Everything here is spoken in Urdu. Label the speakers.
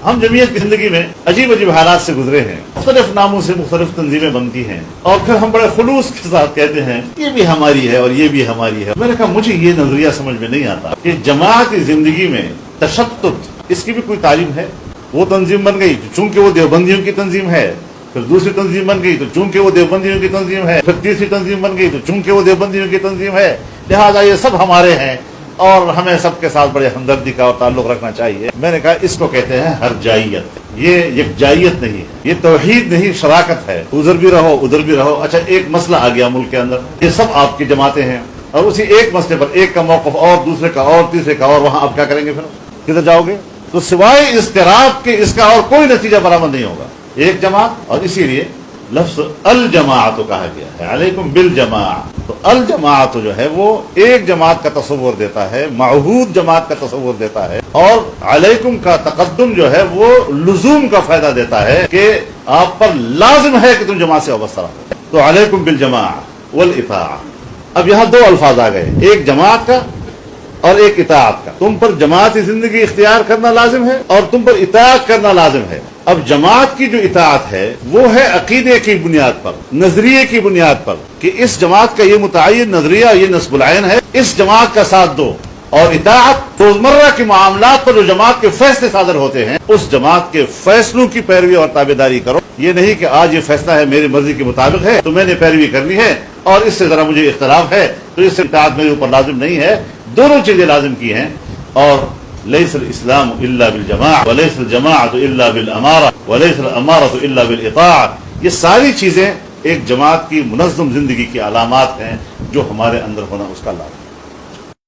Speaker 1: ہم جمعیت کی زندگی میں عجیب عجیب حالات سے گزرے ہیں، مختلف ناموں سے مختلف تنظیمیں بنتی ہیں، اور پھر ہم بڑے خلوص کے ساتھ کہتے ہیں یہ بھی ہماری ہے اور یہ بھی ہماری ہے۔ میں نے کہا مجھے یہ نظریہ سمجھ میں نہیں آتا کہ جماعتی زندگی میں تشدد، اس کی بھی کوئی تعلیم ہے؟ وہ تنظیم بن گئی چونکہ وہ دیوبندیوں کی تنظیم ہے، پھر دوسری تنظیم بن گئی تو چونکہ وہ دیوبندیوں کی تنظیم ہے، پھر تیسری تنظیم بن گئی تو چونکہ وہ دیوبندیوں کی تنظیم ہے، لہٰذا یہ سب ہمارے ہیں اور ہمیں سب کے ساتھ بڑے ہمدردی کا اور تعلق رکھنا چاہیے۔ میں نے کہا اس کو کہتے ہیں ہرجائیت، یہ یکجائیت نہیں ہے، یہ توحید نہیں، شراکت ہے۔ ادھر بھی رہو ادھر بھی رہو۔ اچھا ایک مسئلہ آ گیا ملک کے اندر، یہ سب آپ کی جماعتیں ہیں اور اسی ایک مسئلے پر ایک کا موقف اور دوسرے کا اور تیسرے کا اور، وہاں آپ کیا کریں گے؟ پھر کدھر جاؤ گے؟ تو سوائے اضطراب کے اس کا اور کوئی نتیجہ برآمد نہیں ہوگا۔ ایک جماعت، اور اسی لیے لفظ الجماعت کہا گیا ہے، علیکم بالجماعت۔ تو الجماعت جو ہے وہ ایک جماعت کا تصور دیتا ہے، معہود جماعت کا تصور دیتا ہے، اور علیکم کا تقدم جو ہے وہ لزوم کا فائدہ دیتا ہے کہ آپ پر لازم ہے کہ تم جماعت سے وابستہ رہو۔ تو علیکم بالجماعت والاطاعۃ۔ اب یہاں دو الفاظ آ گئے، ایک جماعت کا اور ایک اطاعت کا۔ تم پر جماعتی زندگی اختیار کرنا لازم ہے اور تم پر اطاعت کرنا لازم ہے۔ اب جماعت کی جو اطاعت ہے وہ ہے عقیدے کی بنیاد پر، نظریے کی بنیاد پر، کہ اس جماعت کا یہ متعین نظریہ، یہ نصب العین ہے، اس جماعت کا ساتھ دو۔ اور اطاعت روزمرہ کے معاملات پر جو جماعت کے فیصلے صادر ہوتے ہیں اس جماعت کے فیصلوں کی پیروی اور تابعداری کرو۔ یہ نہیں کہ آج یہ فیصلہ ہے میری مرضی کے مطابق ہے تو میں نے پیروی کرنی ہے، اور اس سے ذرا مجھے اختلاف ہے تو اس سے اطاعت میرے اوپر لازم نہیں ہے۔ دونوں چیزیں لازم کی ہیں۔ اور لیس الاسلام الا بالجماعۃ ولیس الجماعۃ الا بالامارۃ ولیس الامارۃ الا بالاطاعۃ۔ یہ ساری چیزیں ایک جماعت کی منظم زندگی کی علامات ہیں جو ہمارے اندر ہونا اس کا لازم ہے۔